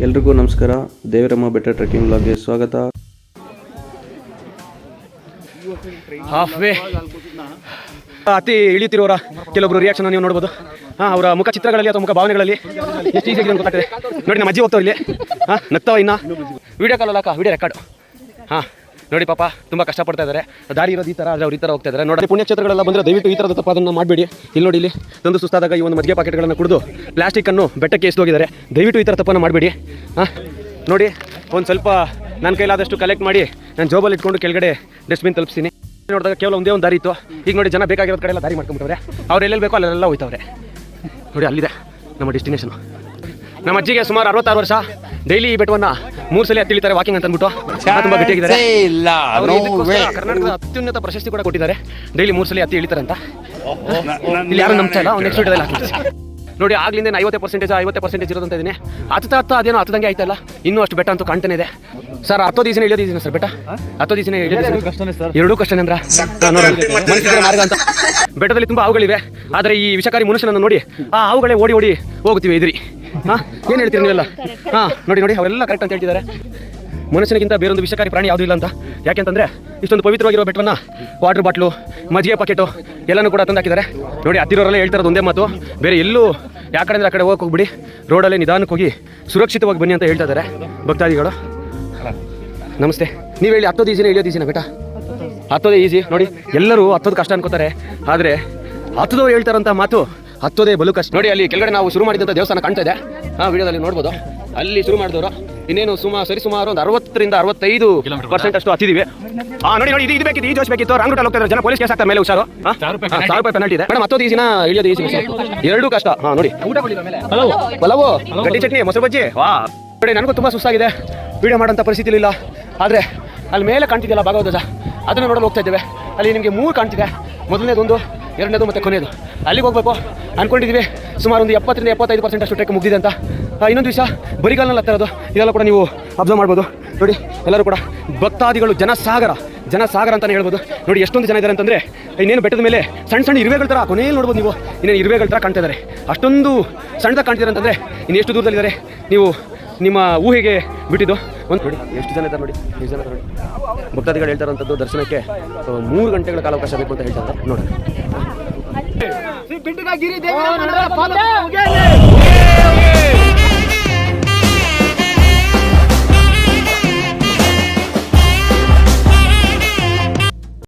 ಎಲ್ರಿಗೂ ನಮಸ್ಕಾರ. ದೇವರಮ್ಮ ಬೆಟ್ಟ ಟ್ರೆಕ್ಕಿಂಗ್ ವ್ಲಾಗ್ಗೆ ಸ್ವಾಗತ. ಹಾಫ್ ವೇ ಅತಿ ಇಳಿಯುತ್ತಿರುವವರ ಕೆಲವೊಬ್ಬರು ರಿಯಾಕ್ಷನ್ ನೀವು ನೋಡ್ಬೋದು. ಅವರ ಮುಖ ಚಿತ್ರಗಳಲ್ಲಿ ಅಥವಾ ಮುಖ ಭಾವನೆಗಳಲ್ಲಿ ಎಷ್ಟು ಈಸಿಯಾಗಿ ಗೊತ್ತಾಗ್ತದೆ ನೋಡಿ. ನಮ್ಮ ಅಜ್ಜಿ ಹೋಗ್ತಾವೆ ಇಲ್ಲಿ, ನಗ್ತಾವ ಇನ್ನು ವೀಡಿಯೋ ಕಾಲ್ ಅಲ್ಲ, ವೀಡಿಯೋ ರೆಕಾರ್ಡು. ನೋಡಿ ಪಾಪ ತುಂಬ ಕಷ್ಟಪಡ್ತಾ ಇದ್ದಾರೆ. ದಾರಿ ಇರೋದು ಈ ಥರ, ಆದರೆ ಅವ್ರು ಈ ಥರ ಹೋಗ್ತಾ ಇದ್ದಾರೆ. ನೋಡಿ ಪುಣ್ಯಕ್ಷೇತ್ರಗಳೆಲ್ಲ ಬಂದರೆ ದಯವಿಟ್ಟು ಈ ಥರದ ತಪ್ಪನ್ನು ಮಾಡಬೇಡಿ. ಇಲ್ಲಿ ನೋಡಿ, ಇಲ್ಲಿ ತಂದು ಸುಸ್ತಾದಾಗ ಈ ಒಂದು ಮಜ್ಜಿಗೆ ಪಾಕೆಟ್ಗಳನ್ನು ಕುಡಿದು ಪ್ಲಾಸ್ಟಿಕ್ಕನ್ನು ಬೆಟ್ಟಕ್ಕೆ ಎಸೆದೋಗಿದ್ದಾರೆ. ದಯವಿಟ್ಟು ಈ ಥರ ತಪ್ಪನ್ನು ಮಾಡಬೇಡಿ. ನೋಡಿ, ಒಂದು ಸ್ವಲ್ಪ ನನ್ನ ಕೈಲಾದಷ್ಟು ಕಲೆಕ್ಟ್ ಮಾಡಿ ನಾನು ಜೋಬಲ್ಲಿ ಇಟ್ಕೊಂಡು ಕೆಳಗಡೆ ಡಸ್ಟ್ಬಿನ್ ತಲುಪಿಸ್ತೀನಿ. ನೋಡಿದಾಗ ಕೇವಲ ಒಂದೇ ಒಂದು ದಾರಿ ಇತ್ತು. ಈಗ ನೋಡಿ, ಜನ ಬೇಕಾಗಿರೋದು ಕಡೆ ಎಲ್ಲ ದಾರಿ ಮಾಡ್ಕೊಂಡ್ಬಿಟ್ಟವ್ರೆ. ಅವ್ರು ಎಲ್ಲೆಲ್ಲಿ ಬೇಕೋ ಅಲ್ಲೆಲ್ಲ ಹೋಯ್ತವ್ರೆ. ನೋಡಿ, ಅಲ್ಲಿದೆ ನಮ್ಮ ಡೆಸ್ಟಿನೇಷನು. ನಮ್ಮ ಅಜ್ಜಿಗೆ ಸುಮಾರು 66 ವರ್ಷ. ಡೈಲಿ ಈ ಬೆಟ್ಟವನ್ನು 3 ಸಲ ಹತ್ತಿಳಿತಾರೆ ವಾಕಿಂಗ್ ಅಂತ ಅಂದ್ಬಿಟ್ಟು. ತುಂಬ ಗಟ್ಟಿಯಾಗಿದ್ದಾರೆ. ಕರ್ನಾಟಕದ ಅತ್ಯುನ್ನತ ಪ್ರಶಸ್ತಿ ಕೂಡ ಕೊಟ್ಟಿದ್ದಾರೆ. ಡೈಲಿ 3 ಸಲ ಹತ್ತಿ ಇಳಿತಾರೆ ಅಂತ. ಇಲ್ಲಿ ಯಾರು ನಂಬ್ತಾ ಇಲ್ಲ. ಒಂದು ನೆಕ್ಸ್ಟ್ ವಿಡಿಯೋದಲ್ಲಿ ಹಾಕಿ ನೋಡಿ. ಆಗ್ಲಿಂದ 50% ಇರೋದಂತ ಇದೀನಿ. ಹತ್ತ ಅದೇನೋ ಹತ್ತದಂಗೆ ಆಯ್ತಲ್ಲ. ಇನ್ನೂ ಅಷ್ಟು ಬೆಟ್ಟ ಅಂತೂ ಕಾಣ್ತಾನೆ ಇದೆ ಸರ್. 10 ದಿವಸ ಇಳಿಯೋದಿದ್ದೀನ ಸರ್ ಬೆಟ್ಟ. 10 ದಿವಸ ಎರಡೂ ಕಷ್ಟನೇ ಅಂದ್ರೆ ಮಾರ್ಗ ಅಂತ. ಬೆಟ್ಟದಲ್ಲಿ ತುಂಬ ಹಾವುಗಳಿವೆ. ಆದರೆ ಈ ವಿಷಕಾರಿ ಮನುಷ್ಯನನ್ನು ನೋಡಿ ಆ ಹಾವುಗಳೇ ಓಡಿ ಓಡಿ ಹೋಗ್ತೀವಿ ಎದುರಿ. ಏನು ಹೇಳ್ತೀರಿ ನೀವೆಲ್ಲ? ನೋಡಿ ಅವರೆಲ್ಲ ಕರೆಕ್ಟ್ ಅಂತ ಹೇಳ್ತಿದ್ದಾರೆ. ಮನುಷ್ಯನಿಗಿಂತ ಬೇರೊಂದು ವಿಷಕಾರಿ ಪ್ರಾಣಿ ಯಾವುದೂ ಇಲ್ಲ ಅಂತ. ಯಾಕೆಂತಂದರೆ ಇಷ್ಟೊಂದು ಪವಿತ್ರವಾಗಿರೋ ಬೆಟ್ಟವನ್ನು ವಾಟರ್ ಬಾಟ್ಲು, ಮಜ್ಜಿಗೆ ಪಾಕೆಟು ಎಲ್ಲನೂ ಕೂಡ ತಂದು ಹಾಕಿದ್ದಾರೆ. ನೋಡಿ, ಹತ್ತಿರೋರೆಲ್ಲ ಹೇಳ್ತಿರೋದು ಒಂದೇ ಮಾತು, ಬೇರೆ ಎಲ್ಲೂ ಯಾವ ಕಡೆ ಅಂದರೆ ಆ ಕಡೆ ಹೋಗ್ಬಿಡಿ, ರೋಡಲ್ಲೇ ನಿಧಾನಕ್ಕೆ ಹೋಗಿ ಸುರಕ್ಷಿತವಾಗಿ ಬನ್ನಿ ಅಂತ ಹೇಳ್ತಾ ಇದ್ದಾರೆ ಭಕ್ತಾದಿಗಳು. ನಮಸ್ತೆ. ನೀವು ಹೇಳಿ, ಹತ್ತೋದು ಈಸಿನೇ ಇಳಿಯೋದು ಈಸಿನ ಬೆಟ್ಟ? ಹತ್ತೋದೇ ಈಸಿ. ನೋಡಿ, ಎಲ್ಲರೂ ಹತ್ತೋದು ಕಷ್ಟ ಅನ್ಕೋತಾರೆ, ಆದರೆ ಹತ್ತದವ್ರು ಹೇಳ್ತಾರಂಥ ಮಾತು ಹತ್ತೋದೇ ಬಲು ಕಷ್ಟ. ನೋಡಿ, ಅಲ್ಲಿ ಕೆಳಗಡೆ ನಾವು ಶುರು ಮಾಡಿದಂಥ ದೇವಸ್ಥಾನ ಕಾಣ್ತಾ ಇದೆ. ವಿಡಿಯೋದಲ್ಲಿ ನೋಡ್ಬೋದು. ಅಲ್ಲಿ ಶುರು ಮಾಡಿದವರು ಇನ್ನೇನು ಸರಿಸುಮಾರು ಒಂದು 60ರಿಂದ 65% ಅಷ್ಟು ಹತ್ತಿದ್ದೀವಿ. ನೋಡಿ, ಇದು ಬೇಕಿತ್ತು, ಈ ಜೋಶ್ ಬೇಕಿತ್ತು. ರಾಂಗ್ ರೂಟಲ್ಲಿ ಹೋಗ್ತಾ ಇದ್ದಾರೆ ಜನ. ಪೊಲೀಸ್ ಕೇಸ್ ಆಗ್ತಾರೆ ಮೇಲೆ. ಹುಷಾರು. 1000 ರೂಪಾಯಿ ಪೆನಾಲ್ಟಿ ಇದೆ ಮೇಡಮ್. ಹತ್ತೋದು ಈಸಿನ ಇಳಿಯೋದು ಈಸಿ? ಎರಡೂ ಕಷ್ಟ. ನೋಡಿ, ಪಲಾವು, ಗಡ್ಡಿ ಚಟ್ನಿ, ಮೊಸರು ಬಜ್ಜಿ. ನೋಡಿ, ನನಗೂ ತುಂಬ ಸುಸ್ತಾಗಿದೆ. ವಿಡಿಯೋ ಮಾಡೋಂಥ ಪರಿಸ್ಥಿತಿ ಇಲ್ಲ. ಆದರೆ ಅಲ್ಲಿ ಮೇಲೆ ಕಾಣ್ತಿದೆಯಲ್ಲ ಭಾಗವತ, ಅದನ್ನು ನೋಡಲು ಹೋಗ್ತಾ ಇದ್ದೇವೆ. ಅಲ್ಲಿ ನಿಮಗೆ 3 ಕಾಣ್ತಿದೆ. ಮೊದಲನೇದೊಂದು, ಎರಡನೇದು ಮತ್ತು ಕೊನೆಯದು. ಅಲ್ಲಿಗೆ ಹೋಗ್ಬೇಕು ಅಂದ್ಕೊಂಡಿದ್ದೀವಿ. ಸುಮಾರು ಒಂದು 70ರಿಂದ 75% ಅಷ್ಟು ಟ್ರೆಕ್ ಮುಗಿದಿದೆ ಅಂತ. ಇನ್ನೊಂದು ದಿವಸ ಬರಿಗಾಲಲ್ಲಿ ಹತ್ತಾ ಇರೋದು. ಇದೆಲ್ಲ ಕೂಡ ನೀವು ಅಬ್ಸರ್ವ್ ಮಾಡ್ಬೋದು. ನೋಡಿ, ಎಲ್ಲರೂ ಕೂಡ ಭಕ್ತಾದಿಗಳು, ಜನಸಾಗರ ಅಂತಲೇ ಹೇಳ್ಬೋದು. ನೋಡಿ, ಎಷ್ಟೊಂದು ಜನ ಇದ್ದಾರೆ ಅಂತಂದರೆ, ಇನ್ನೇನು ಬೆಟ್ಟದ ಮೇಲೆ ಸಣ್ಣ ಇರುವೆಗಳ ಥರ ಕೊನೆಯಲ್ಲಿ ನೋಡ್ಬೋದು ನೀವು. ಇನ್ನೇನು ಇರುವೆಗಳ ಥರ ಕಾಣ್ತಾ ಇದ್ದಾರೆ. ಅಷ್ಟೊಂದು ಸಣ್ಣದಾಗಿ ಕಾಣ್ತಿದ್ದಾರೆ ಅಂತಂದರೆ ಇನ್ನು ಎಷ್ಟು ದೂರದಲ್ಲಿದ್ದಾರೆ ನೀವು ನಿಮ್ಮ ಊಹೆಗೆ ಬಿಟ್ಟಿದ್ದು. ಒಂದು ನೋಡಿ, ಎಷ್ಟು ಜನ ಇದ್ದಾರೆ ನೋಡಿ, ಎಷ್ಟು ಜನ ನೋಡಿ. ಭಕ್ತಾದಿಗಳು ಹೇಳ್ತಾರಂಥದ್ದು ದರ್ಶನಕ್ಕೆ 3 ಗಂಟೆಗಳ ಕಾಲಾವಕಾಶ ಬೇಕು ಅಂತ ಹೇಳ್ತಾರೆ. ನೋಡೋಣ.